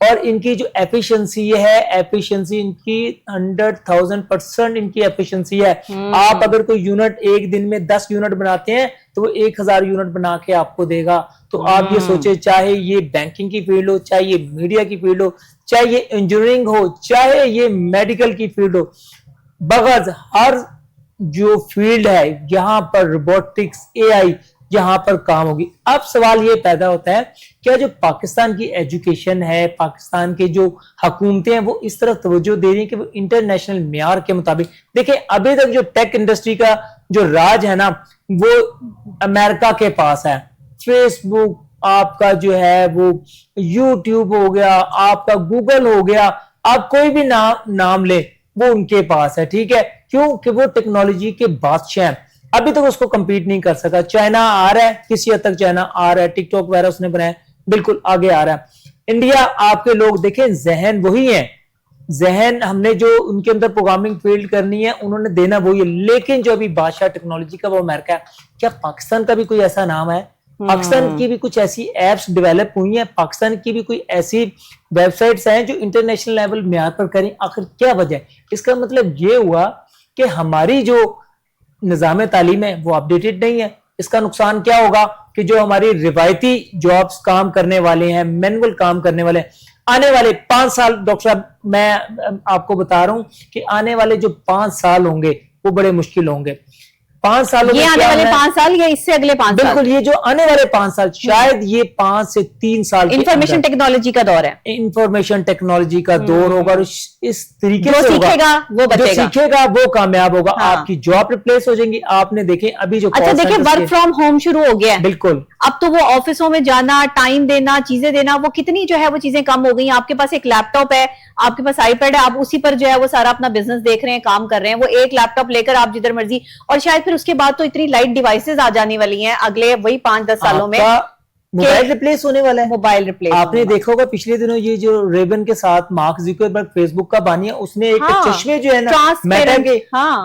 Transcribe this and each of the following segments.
اور ان کی جو ایفیشنسی ہے, ایفیشنسی ان کی 100,000% ان کی ایفیشنسی ہے. آپ اگر کوئی یونٹ ایک دن میں 10 یونٹ بناتے ہیں تو وہ 1000 یونٹ بنا کے آپ کو دے گا. تو آپ یہ سوچے, چاہے یہ بینکنگ کی فیلڈ ہو, چاہے یہ میڈیا کی فیلڈ ہو, چاہے یہ انجینئرنگ ہو, چاہے یہ میڈیکل کی فیلڈ ہو, بغرض ہر جو فیلڈ ہے یہاں پر روبوٹکس, اے آئی یہاں پر کام ہوگی. اب سوال یہ پیدا ہوتا ہے کیا جو پاکستان کی ایجوکیشن ہے, پاکستان کے جو حکومتیں ہیں وہ اس طرح توجہ دے رہی ہیں کہ وہ انٹرنیشنل معیار کے مطابق. دیکھیں ابھی تک جو ٹیک انڈسٹری کا جو راج ہے نا وہ امریکہ کے پاس ہے. فیس بک آپ کا جو ہے وہ یوٹیوب ہو گیا, آپ کا گوگل ہو گیا, آپ کوئی بھی نام لے وہ ان کے پاس ہے. ٹھیک ہے, کیوں کہ وہ ٹیکنالوجی کے بادشاہ ہیں. ابھی تک اس کو کمپیٹ نہیں کر سکا. چائنا آ رہا ہے, کسی حد تک چائنا آ رہا ہے, ٹک ٹاک وغیرہ اس نے بنایا, بالکل آگے آ رہا ہے. انڈیا آپ کے لوگ دیکھیں ذہن وہی ہیں, ذہن ہم نے جو ان کے اندر پروگرامنگ فیلڈ کرنی ہے انہوں نے دینا وہی ہے, لیکن جو ابھی بادشاہ ٹیکنالوجی کا وہ امریکہ ہے. کیا پاکستان کا بھی کوئی ایسا نام ہے؟ پاکستان کی بھی کچھ ایسی ایپس ڈیولپ ہوئی ہیں, پاکستان کی بھی کوئی ایسی ویب سائٹس ہیں جو انٹرنیشنل لیول معیار پر کریں. آخر کیا وجہ ہے؟ اس کا مطلب یہ ہوا کہ ہماری جو نظام تعلیم ہے وہ اپڈیٹڈ نہیں ہے. اس کا نقصان کیا ہوگا کہ جو ہماری روایتی جابس کام کرنے والے ہیں, مینول کام کرنے والے ہیں, آنے والے 5 سال, ڈاکٹر صاحب میں آپ کو بتا رہا ہوں کہ آنے والے جو 5 سال ہوں گے وہ بڑے مشکل ہوں گے. 5 سالوں میں یہ آنے والے 5 سال یا اس سے اگلے 5 سال؟ بالکل, یہ جو آنے والے 5 سال, شاید یہ 5 سے 3 سال انفارمیشن ٹیکنالوجی کا دور ہے, انفارمیشن ٹیکنالوجی کا دور ہوگا. اور اس طریقے سے سیکھے گا وہ بچے گا, جو سیکھے گا وہ کامیاب ہوگا. آپ کی جاب ریپلیس ہو جائیں گی. آپ نے دیکھیں ابھی جو اچھا دیکھیں ورک فرام ہوم شروع ہو گیا ہے, بالکل, اب تو وہ آفسوں میں جانا, ٹائم دینا, چیزیں دینا, وہ کتنی جو ہے وہ چیزیں کم ہو گئی ہیں. آپ کے پاس ایک لیپ ٹاپ ہے, آپ کے پاس آئی پیڈ ہے, آپ اسی پر جو ہے وہ سارا اپنا بزنس دیکھ رہے ہیں, کام کر رہے ہیں. وہ ایک لیپ ٹاپ لے کر آپ جدھر مرضی, اور شاید پھر اس کے بعد تو اتنی لائٹ ڈیوائسز آ جانے والی ہیں اگلے وہی 5-10 سالوں میں, موبائل ریپلیس ہونے والا ہے. موبائل ریپلیس آپ نے دیکھا ہوگا پچھلے دنوں یہ جو ریبن کے ساتھ مارک زکربرگ فیس بک کا بانی ہے, اس نے ایک چشمے جو ہے نا میٹا کے,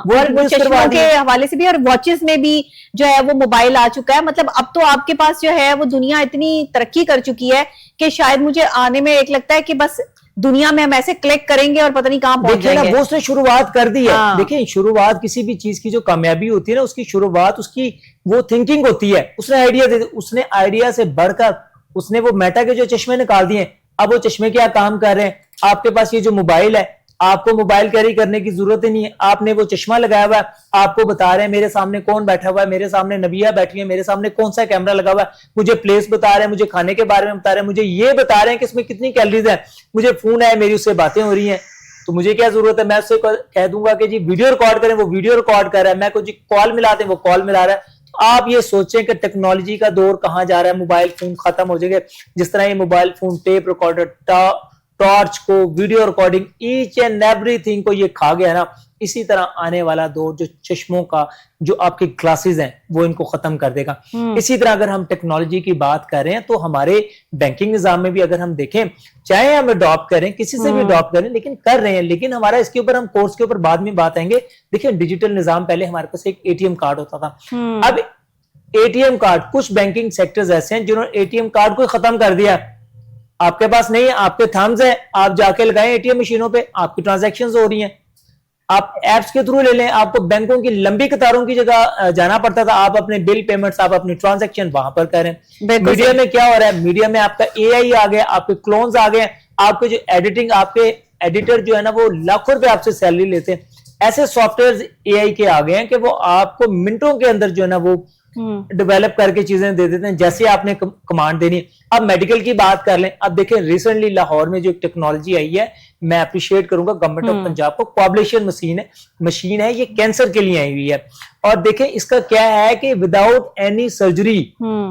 وہ چشموں کے حوالے سے بھی, اور واچز میں بھی جو ہے وہ موبائل آ چکا ہے. مطلب اب تو آپ کے پاس جو ہے وہ دنیا اتنی ترقی کر چکی ہے کہ شاید مجھے آنے میں ایک لگتا ہے کہ بس دنیا میں ہم ایسے کلک کریں گے اور پتہ نہیں کہاں پہنچ جائیں گے. وہ اس نے شروعات کر دی ہے. دیکھیں شروعات کسی بھی چیز کی جو کامیابی ہوتی ہے نا, اس کی شروعات اس کی وہ تھنکنگ ہوتی ہے. اس نے آئیڈیا دے, اس نے آئیڈیا سے بڑھ کر اس نے وہ میٹا کے جو چشمے نکال دیے. اب وہ چشمے کیا کام کر رہے ہیں؟ آپ کے پاس یہ جو موبائل ہے, آپ کو موبائل کیری کرنے کی ضرورت ہی نہیں ہے. آپ نے وہ چشمہ لگایا ہوا ہے, آپ کو بتا رہے ہیں میرے سامنے کون بیٹھا ہوا ہے, میرے سامنے نبیہ بیٹھی ہے, میرے سامنے کون سا کیمرہ لگا ہوا ہے, مجھے پلیس بتا رہے ہیں, مجھے کھانے کے بارے میں بتا رہے ہیں, مجھے یہ بتا رہے ہیں کہ اس میں کتنی کیلریز ہیں, مجھے فون ہے, میری اس سے باتیں ہو رہی ہیں. تو مجھے کیا ضرورت ہے؟ میں اس سے کہہ دوں گا کہ جی ویڈیو ریکارڈ کریں, وہ ویڈیو ریکارڈ کر رہا ہے. میں کوئی کال ملا دیں, وہ کال ملا رہا ہے. تو آپ یہ سوچیں کہ ٹیکنالوجی کا دور کہاں جا رہا ہے. موبائل فون ختم ہو جائیں گے. جس طرح یہ mobile phone tape recorder, torch کو, video recording, each and everything کو یہ کھا گیا نا, اسی طرح آنے والا دور جو چشموں کا, جو آپ کی کلاسز ہیں وہ ان کو ختم کر دے گا. اسی طرح اگر ہم ٹیکنالوجی کی بات کر رہے ہیں تو ہمارے بینکنگ نظام میں بھی اگر ہم دیکھیں, چاہے ہم اڈاپٹ کریں, کسی سے بھی اڈاپٹ کریں, لیکن کر رہے ہیں. لیکن ہمارا اس کے اوپر, ہم کورس کے اوپر بعد میں بات آئیں گے. دیکھیں ڈیجیٹل نظام, پہلے ہمارے پاس ایک اے ٹی ایم کارڈ ہوتا تھا. اب اے ٹی ایم کارڈ, کچھ بینکنگ سیکٹرز ایسے ہیں جنہوں نے اے ٹی ایم کارڈ کو ختم کر دیا. آپ کے پاس نہیں ہے, آپ کے تھمز ہیں, آپ جا کے لگائیں اے ٹی ایم مشینوں پہ, آپ کی ٹرانزیکشنز ہو رہی ہیں. آپ ایپس کے تھرو لے لیں, آپ کو بینکوں کی لمبی قطاروں کی جگہ جانا پڑتا تھا. آپ اپنے بل پیمنٹس, آپ اپنی ٹرانزیکشن وہاں پر کریں. میڈیا میں کیا ہو رہا ہے؟ میڈیا میں آپ کا اے آئی آ گیا, آپ کے کلونز آ گئے, آپ کے جو ایڈیٹنگ, آپ کے ایڈیٹر جو ہے نا وہ لاکھوں روپے آپ سے سیلری لیتے ہیں. ایسے سافٹ ویئر اے آئی کے آ گئے ہیں کہ وہ آپ کو منٹوں کے اندر جو ہے نا وہ ڈیولپ کر کے چیزیں دے دیتے ہیں جیسے آپ نے کمانڈ دینی ہے. اب میڈیکل کی بات کر لیں. اب دیکھیں ریسنٹلی لاہور میں جو ایک ٹیکنالوجی آئی ہے, میں اپریشیٹ کروں گا گورنمنٹ آف پنجاب کو, کوابلیشن مشین ہے, یہ کینسر کے لیے آئی ہوئی ہے. اور دیکھیں اس کا کیا ہے کہ وداؤٹ اینی سرجری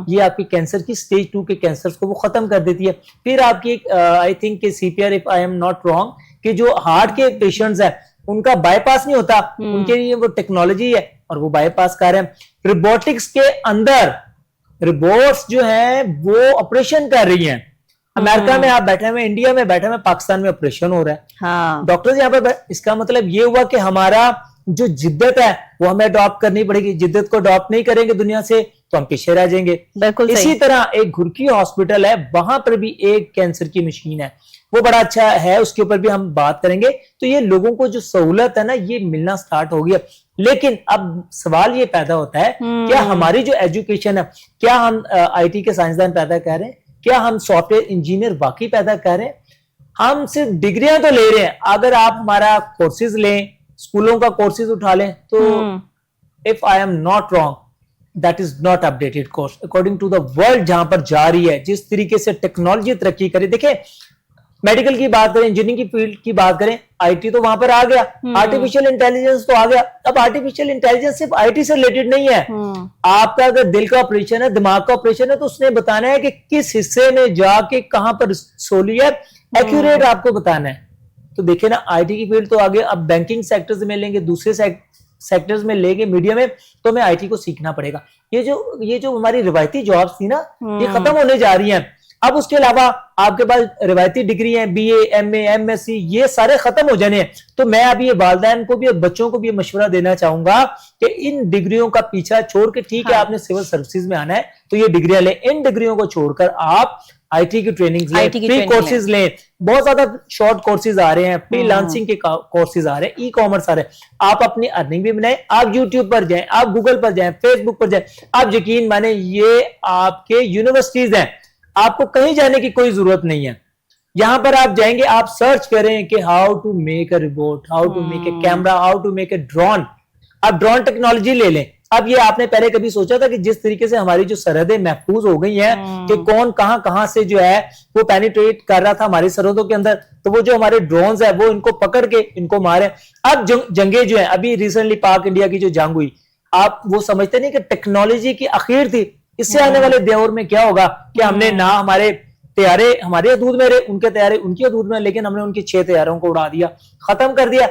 یہ آپ کی کینسر کی سٹیج 2 کے کینسر کو وہ ختم کر دیتی ہے. پھر آپ کی آئی تھنک کہ C P R, if I am not wrong, کہ جو ہارٹ کے پیشنٹس ہیں ان کا بائی پاس نہیں ہوتا, ان کے لیے وہ ٹیکنالوجی ہے اور وہ بائی پاس کر رہے ہیں. روبوٹکس کے اندر روبوٹس جو ہیں وہ آپریشن کر رہی ہیں. امریکہ میں آپ بیٹھے ہوئے, انڈیا میں بیٹھے ہوئے, پاکستان میں آپریشن ہو رہا ہے. ڈاکٹرز یہاں پہ, اس کا مطلب یہ ہوا کہ ہمارا جو جدت ہے وہ ہمیں اڈاپٹ کرنی پڑے گی. جدت کو اڈاپٹ نہیں کریں گے دنیا سے تو ہم پیچھے رہ جائیں گے. بالکل اسی طرح ایک گھرکی ہاسپٹل ہے, وہاں پر بھی ایک کینسر کی مشین ہے, وہ بڑا اچھا ہے, اس کے اوپر بھی ہم بات کریں گے. تو یہ لوگوں کو جو سہولت ہے نا یہ ملنا سٹارٹ ہو گیا. لیکن اب سوال یہ پیدا ہوتا ہے کیا ہماری جو ایجوکیشن ہے, کیا ہم آئی ٹی کے سائنسدان پیدا کر رہے ہیں, کیا ہم سافٹ ویئر انجینئر واقعی پیدا کر رہے ہیں؟ ہم صرف ڈگریاں تو لے رہے ہیں. اگر آپ ہمارا کورسز لیں, اسکولوں کا کورسز اٹھا لیں تو if I am not wrong that is not updated course according to the world جہاں پر جا رہی ہے, جس طریقے سے ٹیکنالوجی ترقی کرے. دیکھیں میڈیکل کی بات کریں, انجینئرنگ کی فیلڈ کی بات کریں, آئی ٹی تو وہاں پر آ گیا, آرٹیفیشل انٹیلیجنس تو آ گیا. اب آرٹیفیشل انٹیلیجنس صرف آئی ٹی سے ریلیٹڈ نہیں ہے. آپ کا اگر دل کا آپریشن ہے, دماغ کا آپریشن ہے, تو اس نے بتانا ہے کہ کس حصے میں جا کے کہاں پر سولی ہے, ایکوریٹ آپ کو بتانا ہے. تو دیکھیں نا آئی ٹی کی فیلڈ تو آگے, اب بینکنگ سیکٹرز میں لیں گے, دوسرے سیکٹرز میں لیں گے, میڈیا میں, تو ہمیں آئی ٹی کو سیکھنا پڑے گا. یہ جو ہماری روایتی جابس تھی نا یہ ختم ہونے جا رہی ہیں. اب اس کے علاوہ آپ کے پاس روایتی ڈگری ہیں, B A, M A, M S C, یہ سارے ختم ہو جانے ہیں. تو میں اب یہ والدین کو بھی اور بچوں کو بھی یہ مشورہ دینا چاہوں گا کہ ان ڈگریوں کا پیچھا چھوڑ کے, ٹھیک ہے آپ نے سول سروسز میں آنا ہے تو یہ ڈگریاں لیں, ان ڈگریوں کو چھوڑ کر آپ آئی ٹی کی ٹریننگ لیں, فری کورسز لیں. بہت زیادہ شارٹ کورسز آ رہے ہیں, فری لانسنگ کے کورسز آ رہے ہیں, ای کامرس آ رہے ہیں. آپ اپنی ارننگ بھی بنائیں, آپ یوٹیوب پر جائیں, آپ گوگل پر جائیں, فیس بک پر جائیں. آپ یقین مانیں یہ آپ کے یونیورسٹیز ہیں, آپ کو کہیں جانے کی کوئی ضرورت نہیں ہے. یہاں پر آپ جائیں گے, آپ سرچ کریں کہ how to make a robot, how to make a camera, how to make a drone. آپ ڈرون ٹیکنالوجی لے لیں. اب یہ آپ نے پہلے کبھی سوچا تھا کہ جس طریقے سے ہماری جو سرحدیں محفوظ ہو گئی ہیں کہ کون کہاں سے جو ہے وہ پینیٹریٹ کر رہا تھا ہماری سرحدوں کے اندر, تو وہ جو ہمارے ڈرونز ہیں وہ ان کو پکڑ کے ان کو مارے. اب جنگیں جو ہیں, ابھی ریسنٹلی پاک انڈیا کی جو جنگ ہوئی, آپ وہ سمجھتے نہیں کہ ٹیکنالوجی کی اخیر تھی. اس سے آنے والے دور میں کیا ہوگا کہ ہم نے نہ ہمارے طیارے ہمارے حدود میں رہے, ان کے طیارے ان کی حدود میں, لیکن ہم نے ان کے 6 طیاروں کو اڑا دیا, ختم کر دیا.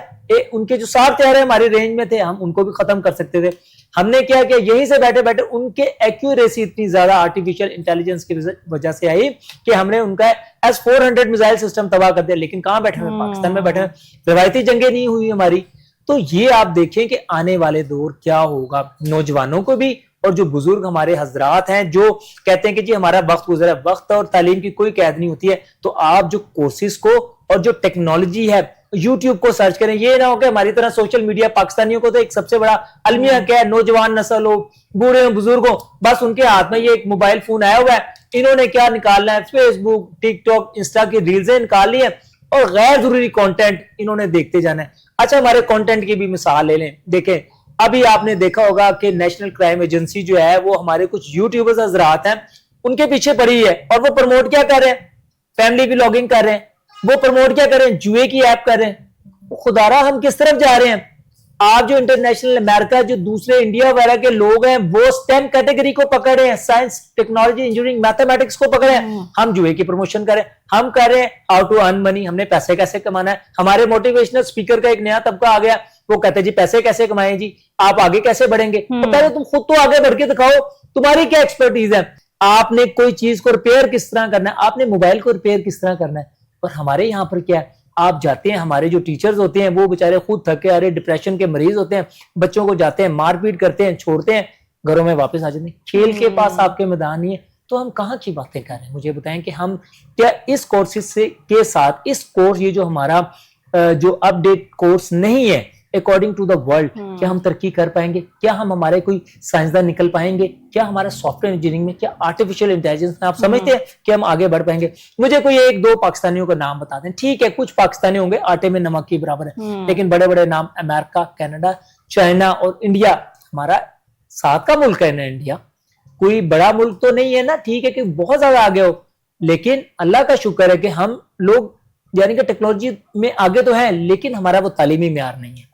ان کے جو 7 طیارے ہماری رینج میں تھے ہم ان کو بھی ختم کر سکتے تھے. ہم نے کیا یہیں سے بیٹھے بیٹھے ان کے ایکوریسی اتنی زیادہ آرٹیفیشل انٹیلیجنس کی وجہ سے آئی کہ ہم نے ان کا S-400 میزائل سسٹم تباہ کر دیا. لیکن کہاں بیٹھے ہیں, پاکستان میں بیٹھے ہیں, روایتی جنگیں نہیں ہوئی ہماری. تو یہ آپ دیکھیں کہ آنے والے دور کیا ہوگا. نوجوانوں کو بھی اور جو بزرگ ہمارے حضرات ہیں جو کہتے ہیں کہ جی ہمارا وقت گزرا, وقت اور تعلیم کی کوئی قید نہیں ہوتی ہے, تو آپ جو کورسز کو اور جو ٹیکنالوجی ہے یوٹیوب کو سرچ کریں. یہ نہ ہو کہ ہماری طرح سوشل میڈیا, پاکستانیوں کو تو ایک سب سے بڑا المیہ کیا ہے, نوجوان نسل ہو, بوڑھے ہو, بزرگ ہو, بس ان کے ہاتھ میں یہ ایک موبائل فون آیا ہوا ہے, انہوں نے کیا نکالنا ہے, فیس بک, ٹک ٹاک, انسٹا کی ریلزیں نکال لی ہیں اور غیر ضروری کانٹینٹ انہوں نے دیکھتے جانا ہے. اچھا ہمارے کانٹینٹ کی بھی مثال لے لیں. دیکھیں ابھی آپ نے دیکھا ہوگا کہ نیشنل کرائم ایجنسی جو ہے وہ ہمارے کچھ یوٹیوبرز حضرات ہیں ان کے پیچھے پڑی ہے, اور وہ پروموٹ کیا کر رہے ہیں, فیملی ولاگنگ کر رہے ہیں. وہ پروموٹ کیا کر رہے ہیں, جوئے کی ایپ کر رہے ہیں. خدارا ہم کس طرف جا رہے ہیں. آپ جو انٹرنیشنل امریکہ, جو دوسرے انڈیا وغیرہ کے لوگ ہیں وہ STEM کیٹیگری کو پکڑ رہے ہیں, سائنس, ٹیکنالوجی, انجینئرنگ, میتھمیٹکس کو پکڑ رہے ہیں. ہم جوئے کی پروموشن کر رہے ہیں, ہم کر رہے ہیں ہاؤ ٹو ارن منی, ہم نے پیسے کیسے کمانا ہے. ہمارے موٹیویشنل اسپیکر کا ایک نیا طبقہ آ گیا, وہ کہتے ہیں جی پیسے کیسے کمائیں, جی آپ آگے کیسے بڑھیں گے. تو پہلے تم خود تو آگے بڑھ کے دکھاؤ, تمہاری کیا ایکسپرٹیز ہے. آپ نے کوئی چیز کو ریپیئر کس طرح کرنا ہے, آپ نے موبائل کو ریپیئر کس طرح کرنا ہے. اور ہمارے یہاں پر کیا ہے, آپ جاتے ہیں, ہمارے جو ٹیچرز ہوتے ہیں وہ بےچارے خود تھکے آ رہے, ڈپریشن کے مریض ہوتے ہیں, بچوں کو جاتے ہیں مار پیٹ کرتے ہیں, چھوڑتے ہیں, گھروں میں واپس آ جاتے ہیں. کھیل کے پاس آپ کے میدان نہیں ہے, تو ہم کہاں کی باتیں کر رہے ہیں. مجھے بتائیں کہ ہم کیا اس کورسز سے کے ساتھ, اس کورس یہ جو ہمارا جو اپ ڈیٹ کورس نہیں ہے اکارڈنگ ٹو دا ورلڈ, کیا ہم ترقی کر پائیں گے, کیا ہم ہمارے کوئی سائنسدان نکل پائیں گے, کیا ہمارا سافٹ ویئر انجینئرنگ میں, کیا آرٹیفیشل انٹیلیجنس میں آپ سمجھتے ہیں کہ ہم آگے بڑھ پائیں گے. مجھے کوئی 1-2 پاکستانیوں کا نام بتا دیں. ٹھیک ہے کچھ پاکستانی ہوں گے آٹے میں نمک کے برابر ہے, لیکن بڑے بڑے نام امریکہ, کینیڈا, چائنا اور انڈیا, ہمارا ساتھ کا ملک ہے نا انڈیا, کوئی بڑا ملک تو نہیں ہے نا. ٹھیک ہے کہ بہت زیادہ آگے ہو, لیکن اللہ کا شکر ہے کہ ہم لوگ یعنی کہ ٹیکنالوجی میں آگے تو ہیں, لیکن ہمارا وہ تعلیمی معیار نہیں ہے.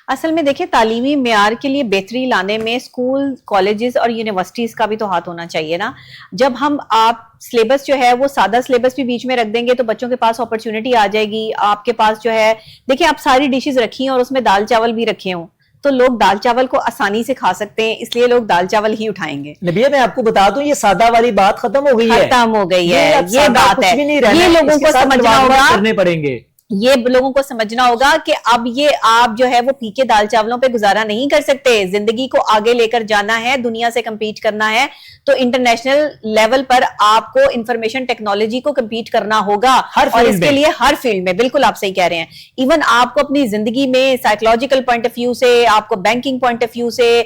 اصل میں دیکھیں تعلیمی معیار کے لیے بہتری لانے میں اسکول, کالجز اور یونیورسٹیز کا بھی تو ہاتھ ہونا چاہیے نا. جب ہم آپ سلیبس جو ہے وہ سادہ سلیبس بھی بیچ میں رکھ دیں گے تو بچوں کے پاس اپرچونٹی آ جائے گی. آپ کے پاس جو ہے دیکھیں آپ ساری ڈشز رکھی ہیں اور اس میں دال چاول بھی رکھے ہوں, تو لوگ دال چاول کو آسانی سے کھا سکتے ہیں, اس لیے لوگ دال چاول ہی اٹھائیں گے. نبیہ میں آپ کو بتا دوں یہ سادہ والی بات ختم ہو گئی ہے, ختم ہو گئی ہے, یہ بات ہے, یہ لوگوں کو سمجھنا ہوگا. کرنے پڑیں گے. یہ لوگوں کو سمجھنا ہوگا کہ اب یہ آپ جو ہے وہ پھیکے دال چاولوں پہ گزارا نہیں کر سکتے. زندگی کو آگے لے کر جانا ہے, دنیا سے کمپیٹ کرنا ہے, تو انٹرنیشنل لیول پر آپ کو انفارمیشن ٹیکنالوجی کو کمپیٹ کرنا ہوگا, اور اس کے لیے ہر فیلڈ میں. بالکل آپ صحیح کہہ رہے ہیں. ایون آپ کو اپنی زندگی میں سائیکولوجیکل پوائنٹ آف ویو سے, آپ کو بینکنگ پوائنٹ آف ویو سے,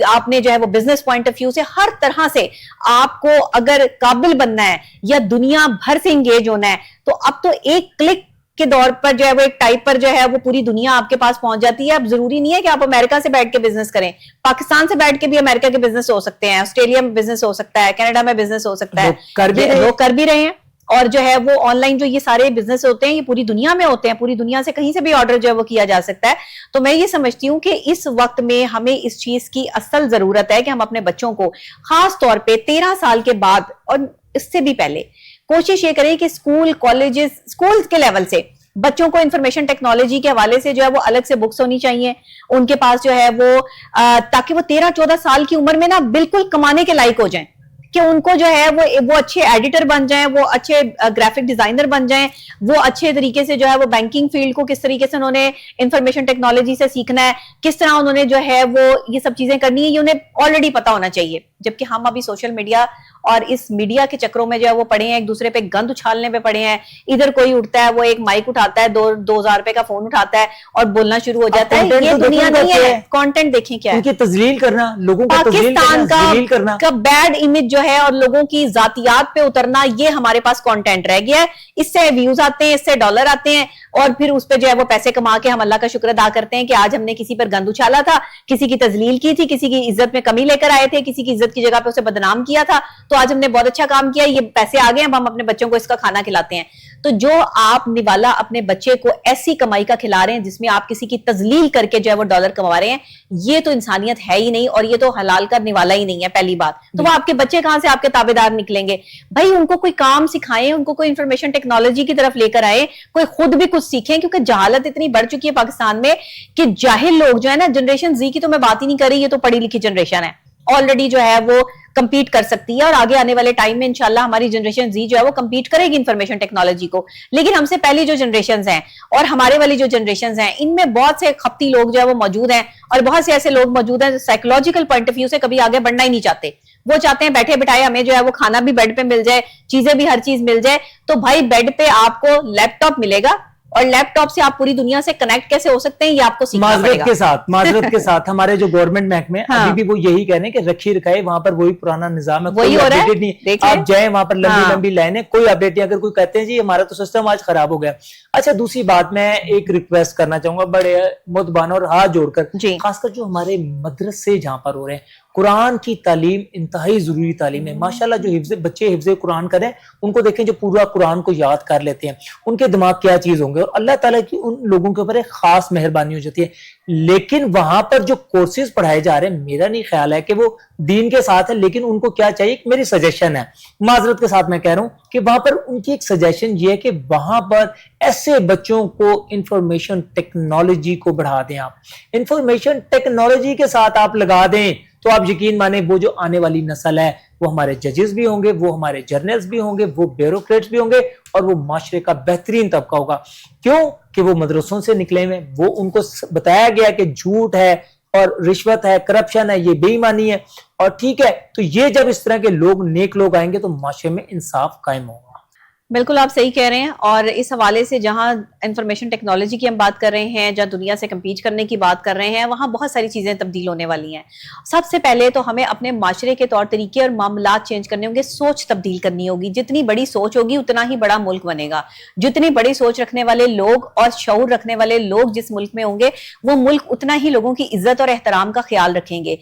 آپ نے جو ہے وہ بزنس پوائنٹ آف ویو سے, ہر طرح سے آپ کو اگر قابل بننا ہے یا دنیا بھر سے انگیج ہونا ہے, تو اب تو ایک کلک کے دور پر جو ہے وہ ایک ٹائپ پر جو ہے وہ پوری دنیا آپ کے پاس پہنچ جاتی ہے. اب ضروری نہیں ہے کہ آپ امریکہ سے بیٹھ کے بزنس کریں, پاکستان سے بیٹھ کے بھی امریکہ کے بزنس ہو سکتے ہیں, آسٹریلیا میں بزنس ہو سکتا ہے, کینیڈا میں بزنس ہو سکتا ہے, وہ کر بھی رہے ہیں. اور جو ہے وہ آن لائن جو یہ سارے بزنس ہوتے ہیں یہ پوری دنیا میں ہوتے ہیں, پوری دنیا سے کہیں سے بھی آرڈر جو ہے وہ کیا جا سکتا ہے. تو میں یہ سمجھتی ہوں کہ اس وقت میں ہمیں اس چیز کی اصل ضرورت ہے کہ ہم اپنے بچوں کو خاص طور پہ 13 سال کے بعد اور اس سے بھی پہلے کوشش یہ کریں کہ اسکول, کالجز, اسکول کے لیول سے بچوں کو انفارمیشن ٹیکنالوجی کے حوالے سے جو ہے وہ الگ سے بکس ہونی چاہیے ان کے پاس جو ہے وہ, تاکہ وہ 13-14 سال کی عمر میں نا بالکل کمانے کے لائق ہو جائیں, کہ ان کو جو ہے وہ اچھے ایڈیٹر بن جائیں, وہ اچھے گرافک ڈیزائنر بن جائیں, وہ اچھے طریقے سے جو ہے وہ بینکنگ فیلڈ کو کس طریقے سے انہوں نے انفارمیشن ٹیکنالوجی سے سیکھنا ہے, کس طرح انہوں نے جو ہے وہ یہ سب چیزیں کرنی ہے, یہ انہیں آلریڈی پتا ہونا چاہیے. جبکہ ہم ابھی سوشل میڈیا اور اس میڈیا کے چکروں میں جو ہے وہ پڑے ہیں, ایک دوسرے پہ گند اچھالنے پہ پڑے ہیں. ادھر کوئی اٹھتا ہے, وہ ایک مائک اٹھاتا ہے, 2,000 روپے کا فون اٹھاتا ہے اور بولنا شروع ہو جاتا ہے. یہ دنیا نہیں ہے. کانٹینٹ دیکھیں کیا ہے, ان کی تذلیل کرنا, لوگوں کو پاکستان کا بیڈ امیج جو ہے اور لوگوں کی ذاتیات پہ اترنا, یہ ہمارے پاس کانٹینٹ رہ گیا ہے. اس سے ویوز آتے ہیں, اس سے ڈالر آتے ہیں, اور پھر اس پہ جو ہے وہ پیسے کما کے ہم اللہ کا شکر ادا کرتے ہیں کہ آج ہم نے کسی پر گند اچھالا تھا, کسی کی تذلیل کی تھی, کسی کی عزت میں کمی لے کر آئے تھے, کسی کی عزت کی جگہ پہ اسے بدنام کیا تھا, تو آج ہم نے بہت اچھا کام کیا, یہ پیسے آ گئے, اب ہم اپنے بچوں کو اس کا کھانا کھلاتے ہیں. تو جو آپ نوالا اپنے بچے کو ایسی کمائی کا کھلا رہے ہیں جس میں آپ کسی کی تذلیل کر کے جو ہے وہ ڈالر کما رہے ہیں, یہ تو انسانیت ہے ہی نہیں, اور یہ تو حلال کا نوالا ہی نہیں ہے. پہلی بات تو وہ آپ کے بچے کہاں سے آپ کے تابع دار نکلیں گے؟ بھائی ان کو کوئی کام سکھائیں, ان کو کوئی انفارمیشن ٹیکنالوجی کی طرف لے کر آئے, کوئی خود بھی کچھ سیکھیں, کیونکہ جہالت اتنی بڑھ چکی ہے پاکستان میں کہ جاہل لوگ جو ہے نا, جنریشن زی کی تو میں بات ہی نہیں کر رہی, یہ تو پڑھی لکھی جنریشن ہے, آلریڈی جو ہے وہ کمپیٹ کر سکتی ہے, اور آگے آنے والے ٹائم میں انشاءاللہ ہماری جنریشن زی جو ہے وہ کمپیٹ کرے گی انفارمیشن ٹیکنالوجی کو. لیکن ہم سے پہلی جو جنریشنز ہیں اور ہمارے والی جو جنریشنز ہیں, ان میں بہت سے خپتی لوگ جو ہے وہ موجود ہیں, اور بہت سے ایسے لوگ موجود ہیں جو سائیکولوجیکل پوائنٹ آف ویو سے کبھی آگے بڑھنا ہی نہیں چاہتے. وہ چاہتے ہیں بیٹھے بٹھائے ہمیں جو ہے وہ کھانا بھی بیڈ پہ مل جائے, چیزیں بھی ہر چیز مل جائے. تو بھائی بیڈ پہ آپ کو لیپ ٹاپ ملے گا, اور لیپ ٹاپ سے آپ پوری دنیا سے کنیکٹ کیسے ہو سکتے ہیں یہ آپ کو سیکھنا پڑے گا. معذرت کے ساتھ ہمارے جو گورنمنٹ محکمے ابھی بھی وہ یہی کہہ رہے ہیں کہ رکھی رکھائے, وہاں پر وہی پرانا نظام ہے, وہی ہو رہا ہے. آپ جائیں وہاں پر لمبی لمبی لائنیں, کوئی اپڈیٹ نہیں. اگر کوئی کہتے ہیں جی ہمارا تو سسٹم آج خراب ہو گیا. اچھا دوسری بات میں ایک ریکویسٹ کرنا چاہوں گا بڑے مدبانہ اور ہاتھ جوڑ کر, خاص کر جو ہمارے مدرسے جہاں پر ہو رہے ہیں, قرآن کی تعلیم انتہائی ضروری تعلیم ہے. ماشاءاللہ جو بچے حفظ قرآن کریں, ان کو دیکھیں جو پورا قرآن کو یاد کر لیتے ہیں, ان کے دماغ کیا چیز ہوں گے, اور اللہ تعالیٰ کی ان لوگوں کے اوپر ایک خاص مہربانی ہو جاتی ہے. لیکن وہاں پر جو کورسز پڑھائے جا رہے ہیں, میرا نہیں خیال ہے کہ وہ دین کے ساتھ ہے, لیکن ان کو کیا چاہیے, میری سجیشن ہے, معذرت کے ساتھ میں کہہ رہا ہوں کہ وہاں پر ان کی ایک سجیشن یہ ہے کہ وہاں پر ایسے بچوں کو انفارمیشن ٹیکنالوجی کو بڑھا دیں. آپ انفارمیشن ٹیکنالوجی کے ساتھ آپ لگا دیں تو آپ یقین مانیں وہ جو آنے والی نسل ہے وہ ہمارے ججز بھی ہوں گے, وہ ہمارے جرنلز بھی ہوں گے, وہ بیوروکریٹس بھی ہوں گے, اور وہ معاشرے کا بہترین طبقہ ہوگا. کیوں کہ وہ مدرسوں سے نکلے ہوئے, وہ ان کو بتایا گیا کہ جھوٹ ہے اور رشوت ہے, کرپشن ہے, یہ بے ایمانی ہے, اور ٹھیک ہے. تو یہ جب اس طرح کے لوگ, نیک لوگ آئیں گے تو معاشرے میں انصاف قائم ہوگا. بالکل آپ صحیح کہہ رہے ہیں. اور اس حوالے سے جہاں انفارمیشن ٹیکنالوجی کی ہم بات کر رہے ہیں, جہاں دنیا سے کمپیٹ کرنے کی بات کر رہے ہیں, وہاں بہت ساری چیزیں تبدیل ہونے والی ہیں. سب سے پہلے تو ہمیں اپنے معاشرے کے طور طریقے اور معاملات چینج کرنے ہوں گے, سوچ تبدیل کرنی ہوگی. جتنی بڑی سوچ ہوگی اتنا ہی بڑا ملک بنے گا. جتنی بڑی سوچ رکھنے والے لوگ اور شعور رکھنے والے لوگ جس ملک میں ہوں گے, وہ ملک اتنا ہی لوگوں کی عزت اور احترام کا خیال رکھیں گے.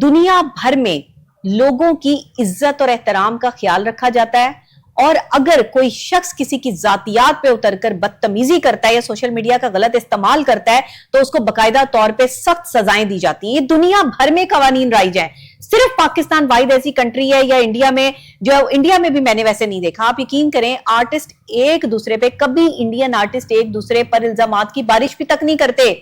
دنیا بھر میں لوگوں کی عزت اور احترام کا خیال رکھا جاتا ہے, اور اگر کوئی شخص کسی کی ذاتیات پہ اتر کر بدتمیزی کرتا ہے یا سوشل میڈیا کا غلط استعمال کرتا ہے تو اس کو باقاعدہ طور پہ سخت سزائیں دی جاتی ہیں. یہ دنیا بھر میں قوانین رائج ہیں. صرف پاکستان واحد ایسی کنٹری ہے, یا انڈیا میں, جو انڈیا میں بھی میں نے ویسے نہیں دیکھا. آپ یقین کریں آرٹسٹ ایک دوسرے پہ, کبھی انڈین آرٹسٹ ایک دوسرے پر الزامات کی بارش بھی تک نہیں کرتے.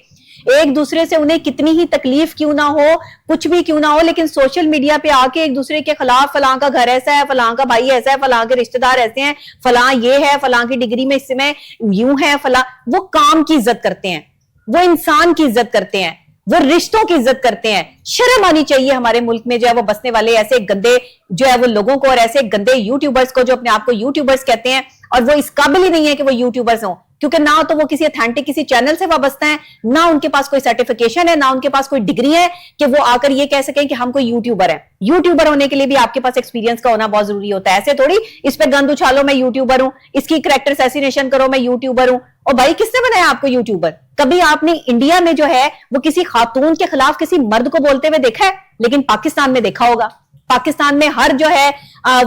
ایک دوسرے سے انہیں کتنی ہی تکلیف کیوں نہ ہو, کچھ بھی کیوں نہ ہو, لیکن سوشل میڈیا پہ آ کے ایک دوسرے کے خلاف فلاں کا گھر ایسا ہے, فلاں کا بھائی ایسا ہے, فلاں کے رشتہ دار ایسے ہیں, فلاں یہ ہے, فلاں کی ڈگری میں اس میں یوں ہے, فلاں. وہ کام کی عزت کرتے ہیں, وہ انسان کی عزت کرتے ہیں, وہ رشتوں کی عزت کرتے ہیں. شرم آنی چاہیے ہمارے ملک میں جو ہے وہ بسنے والے ایسے گندے جو ہے وہ لوگوں کو, اور ایسے گندے یوٹیوبرز کو جو اپنے آپ کو یوٹیوبرز کہتے ہیں, اور وہ اس قابل ہی نہیں ہے کہ وہ یوٹیوبرز ہوں, کیونکہ نہ تو وہ کسی اتھینٹک کسی چینل سے وابستہ ہیں, نہ ان کے پاس کوئی سرٹیفیکیشن ہے, نہ ان کے پاس کوئی ڈگری ہے کہ وہ آ کر یہ کہہ سکیں کہ ہم کوئی یوٹیوبر ہیں. یوٹیوبر ہونے کے لیے بھی آپ کے پاس ایکسپیرینس کا ہونا بہت ضروری ہوتا ہے. ایسے تھوڑی اس پہ گند اچھالو میں یوٹیوبر ہوں, اس کی کریکٹر اسیسینیشن کرو میں یوٹیوبر ہوں. اور بھائی کس نے بنایا آپ کو یوٹیوبر؟ کبھی آپ نے انڈیا میں جو ہے وہ کسی خاتون کے خلاف کسی مرد کو بولتے ہوئے دیکھا ہے؟ لیکن پاکستان میں دیکھا ہوگا. پاکستان میں ہر جو ہے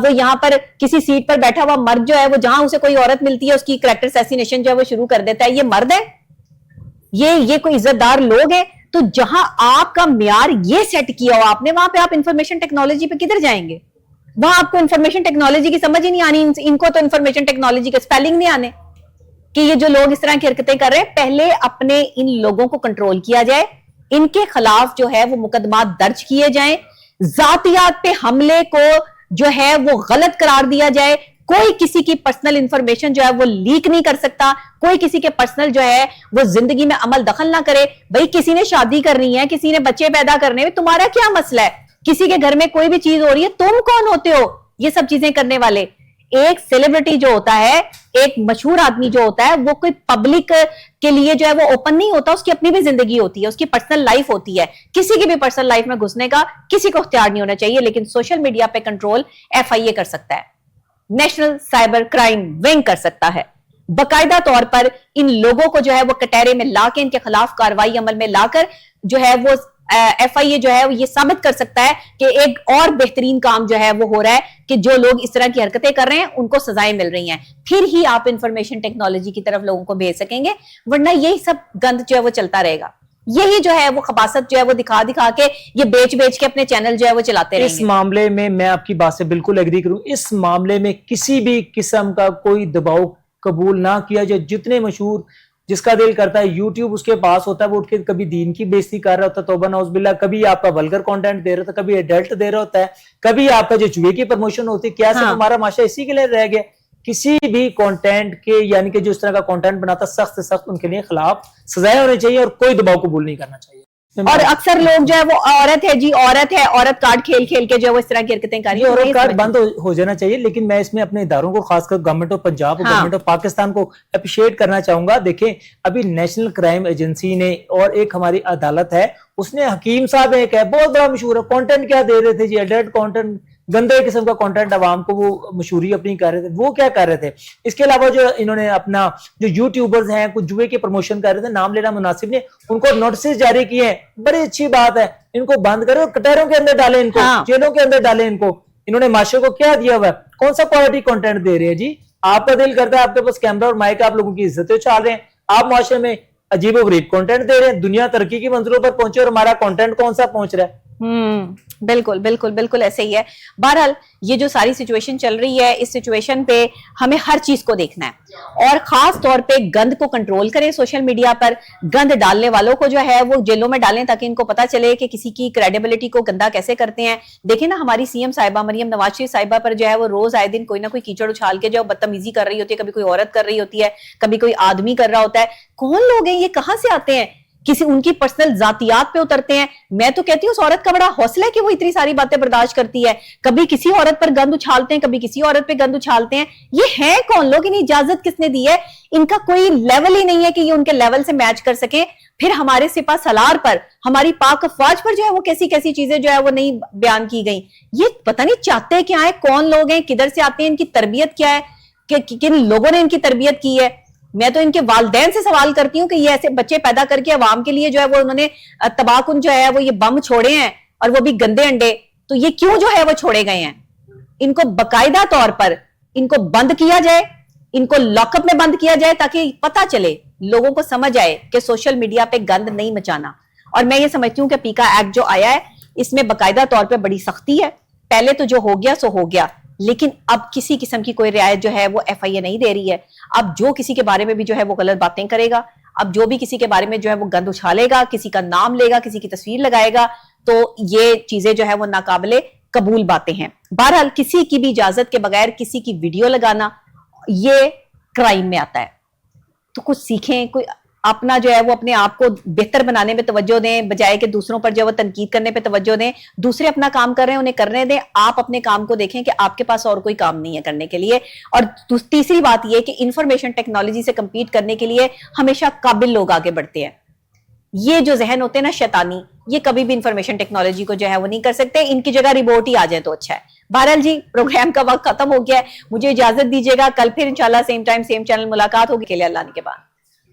وہ یہاں پر کسی سیٹ پر بیٹھا ہوا مرد جو ہے وہ جہاں اسے کوئی عورت ملتی ہے اس کی کریکٹر اسیسینیشن جو ہے وہ شروع کر دیتا ہے. یہ مرد ہے؟ یہ کوئی عزت دار لوگ ہیں؟ تو جہاں آپ کا معیار یہ سیٹ کیا ہو آپ نے, وہاں پہ آپ انفارمیشن ٹیکنالوجی پہ کدھر جائیں گے؟ وہاں آپ کو انفارمیشن ٹیکنالوجی کی سمجھ ہی نہیں آنی. ان کو تو انفارمیشن ٹیکنالوجی کے اسپیلنگ نہیں آنے کہ یہ جو لوگ اس طرح کی حرکتیں کر رہے ہیں. پہلے اپنے ان لوگوں کو کنٹرول کیا جائے, ان کے خلاف جو ہے وہ مقدمات درج کیے جائیں, ذاتیات پہ حملے کو جو ہے وہ غلط قرار دیا جائے. کوئی کسی کی پرسنل انفارمیشن جو ہے وہ لیک نہیں کر سکتا, کوئی کسی کے پرسنل جو ہے وہ زندگی میں عمل دخل نہ کرے. بھئی کسی نے شادی کرنی ہے, کسی نے بچے پیدا کرنے ہیں, تمہارا کیا مسئلہ ہے؟ کسی کے گھر میں کوئی بھی چیز ہو رہی ہے, تم کون ہوتے ہو یہ سب چیزیں کرنے والے؟ ایک سیلیبریٹی جو ہوتا ہے, ایک مشہور آدمی جو ہوتا ہے, وہ کوئی پبلک کے لیے جو ہے وہ اوپن نہیں ہوتا, اس کی اپنی بھی زندگی ہوتی ہے, اس کی پرسنل لائف ہوتی ہے. کسی کی بھی پرسنل لائف میں گھسنے کا کسی کو اختیار نہیں ہونا چاہیے. لیکن سوشل میڈیا پہ کنٹرول FIA کر سکتا ہے, نیشنل سائبر کرائم ونگ کر سکتا ہے. باقاعدہ طور پر ان لوگوں کو جو ہے وہ کٹہرے میں لا کے, ان کے خلاف کارروائی عمل میں لا کر جو ہے وہ FIA جو ہے وہ یہ ثابت کر سکتا ہے کہ ایک اور بہترین کام جو ہے وہ ہو رہا ہے کہ جو لوگ اس طرح کی حرکتیں کر رہے ہیں ان کو سزائیں مل رہی ہیں. پھر ہی آپ انفارمیشن ٹیکنالوجی کی طرف لوگوں کو بھیج سکیں گے, ورنہ یہی سب گند جو ہے وہ چلتا رہے گا. یہی جو ہے وہ خباثت جو ہے وہ دکھا کے یہ بیچ کے اپنے چینل جو ہے وہ چلاتے رہیں گے. اس معاملے میں میں آپ کی بات سے بالکل ایگری کروں. اس معاملے میں کسی بھی قسم کا کوئی دباؤ قبول نہ کیا جائے. جتنے مشہور جس کا دل کرتا ہے یوٹیوب اس کے پاس ہوتا ہے, وہ اٹھ کے کبھی دین کی بےزتی کر رہا ہوتا ہے, توبہ نعوذ باللہ, کبھی آپ کا ولگر کنٹینٹ دے رہا ہوتا ہے, کبھی ایڈلٹ دے رہا ہوتا ہے, کبھی آپ کا جو جوئے کی پروموشن ہوتی ہے. کیا صرف ہمارا معاشرہ اسی کے لیے رہ گیا؟ کسی بھی کنٹینٹ کے یعنی کہ جو اس طرح کا کنٹینٹ بناتا سخت سے سخت ان کے لیے خلاف سزائیں ہونی چاہیے, اور کوئی دباؤ قبول نہیں کرنا چاہیے. اور اکثر لوگ جو ہے وہ عورت ہے جی, عورت ہے, عورت کارڈ کھیل کے جو ہے وہ اس طرح کی حرکتیں کر رہی ہیں. عورت کارڈ بند ہو جانا چاہیے. لیکن میں اس میں اپنے اداروں کو خاص کر گورنمنٹ آف پنجاب اور گورنمنٹ آف پاکستان کو اپریشیٹ کرنا چاہوں گا. دیکھیں ابھی نیشنل کرائم ایجنسی نے اور ایک ہماری عدالت ہے, اس نے حکیم صاحب ایک ہے بہت بڑا مشہور ہے, کانٹینٹ کیا دے رہے تھے جی, ایڈلٹ کانٹینٹ, گندے قسم کا کانٹینٹ عوام کو وہ مشہوری اپنی کر رہے تھے. وہ کیا کر رہے تھے؟ اس کے علاوہ جو انہوں نے اپنا جو یوٹیوبرز ہیں کچھ جوئے کی پروموشن کر رہے تھے, نام لینا مناسب نہیں, ان کو نوٹسز جاری کیے ہیں. بڑی اچھی بات ہے, ان کو بند کرو, کٹہروں کے اندر ڈالیں, ان کو جیلوں کے اندر ڈالیں. ان کو انہوں نے معاشرے کو کیا دیا ہوا ہے؟ کون سا کوالٹی کانٹینٹ دے رہے ہیں جی؟ آپ کا دل کرتا ہے, آپ کے پاس کیمرہ اور مائک, آپ لوگوں کی عزتیں اچھال رہے ہیں, آپ معاشرے میں عجیب و غریب کانٹینٹ دے رہے ہیں. دنیا ترقی کی منزلوں پر پہنچے اور ہمارا کانٹینٹ کون سا پہنچ رہا ہے؟ بالکل بالکل بالکل ایسے ہی ہے. بہرحال یہ جو ساری سچویشن چل رہی ہے, اس سچویشن پہ ہمیں ہر چیز کو دیکھنا ہے, اور خاص طور پہ گند کو کنٹرول کریں. سوشل میڈیا پر گند ڈالنے والوں کو جو ہے وہ جیلوں میں ڈالیں تاکہ ان کو پتا چلے کہ کسی کی کریڈیبلٹی کو گندا کیسے کرتے ہیں. دیکھیں نا ہماری CM صاحبہ مریم نواز شریف صاحبہ پر جو ہے وہ روز آئے دن کوئی نہ کوئی کیچڑ اچھال کے جو بدتمیزی کر رہی ہوتی ہے, کبھی کوئی عورت کر رہی ہوتی ہے, کبھی کوئی آدمی کر رہا ہوتا ہے. کون لوگ ہیں یہ, کہاں سے آتے ہیں, کسی ان کی پرسنل ذاتیات پہ اترتے ہیں. میں تو کہتی ہوں اس عورت کا بڑا حوصلہ ہے کہ وہ اتنی ساری باتیں برداشت کرتی ہے. کبھی کسی عورت پر گند اچھالتے ہیں, کبھی کسی عورت پہ گند اچھالتے ہیں. یہ ہیں کون لوگ, انہیں اجازت کس نے دی ہے؟ ان کا کوئی لیول ہی نہیں ہے کہ یہ ان کے لیول سے میچ کر سکیں. پھر ہمارے سپاہ سالار پر, ہماری پاک افواج پر جو ہے وہ کیسی کیسی چیزیں جو ہے وہ نہیں بیان کی گئیں. یہ پتہ نہیں چاہتے کیا ہے, کون لوگ ہیں, کدھر سے آتے ہیں, ان کی تربیت کیا ہے, کن لوگوں نے ان کی تربیت کی ہے. میں تو ان کے والدین سے سوال کرتی ہوں کہ یہ ایسے بچے پیدا کر کے عوام کے لیے جو ہے وہ انہوں نے تباہ کن جو ہے وہ یہ بم چھوڑے ہیں, اور وہ بھی گندے انڈے, تو یہ کیوں جو ہے وہ چھوڑے گئے ہیں؟ ان کو باقاعدہ طور پر ان کو بند کیا جائے, ان کو لاک اپ میں بند کیا جائے تاکہ پتہ چلے, لوگوں کو سمجھ آئے کہ سوشل میڈیا پہ گند نہیں مچانا. اور میں یہ سمجھتی ہوں کہ پیکا ایکٹ جو آیا ہے اس میں باقاعدہ طور پہ بڑی سختی ہے. پہلے تو جو ہو گیا سو ہو گیا, لیکن اب کسی قسم کی کوئی رعایت جو ہے وہ FIA نہیں دے رہی ہے. اب جو کسی کے بارے میں بھی جو ہے وہ غلط باتیں کرے گا, اب جو بھی کسی کے بارے میں جو ہے وہ گند اچھالے گا, کسی کا نام لے گا, کسی کی تصویر لگائے گا, تو یہ چیزیں جو ہے وہ ناقابل قبول باتیں ہیں. بہرحال کسی کی بھی اجازت کے بغیر کسی کی ویڈیو لگانا یہ کرائم میں آتا ہے. تو کچھ سیکھیں, کوئی اپنا جو ہے وہ اپنے آپ کو بہتر بنانے میں توجہ دیں, بجائے کہ دوسروں پر جو ہے وہ تنقید کرنے پہ توجہ دیں. دوسرے اپنا کام کر رہے ہیں, انہیں کرنے دیں, آپ اپنے کام کو دیکھیں کہ آپ کے پاس اور کوئی کام نہیں ہے کرنے کے لیے. اور تیسری بات یہ کہ انفارمیشن ٹیکنالوجی سے کمپیٹ کرنے کے لیے ہمیشہ قابل لوگ آگے بڑھتے ہیں. یہ جو ذہن ہوتے ہیں نا شیطانی, یہ کبھی بھی انفارمیشن ٹیکنالوجی کو جو ہے وہ نہیں کر سکتے. ان کی جگہ ریبوٹ ہی آ جائے تو اچھا ہے. بہرحال جی, پروگرام کا وقت ختم ہو گیا ہے, مجھے اجازت دیجیے گا. کل پھر انشاءاللہ سیم ٹائم سیم چینل ملاقات ہوگی. کے لیے اللہ نے کے بعد.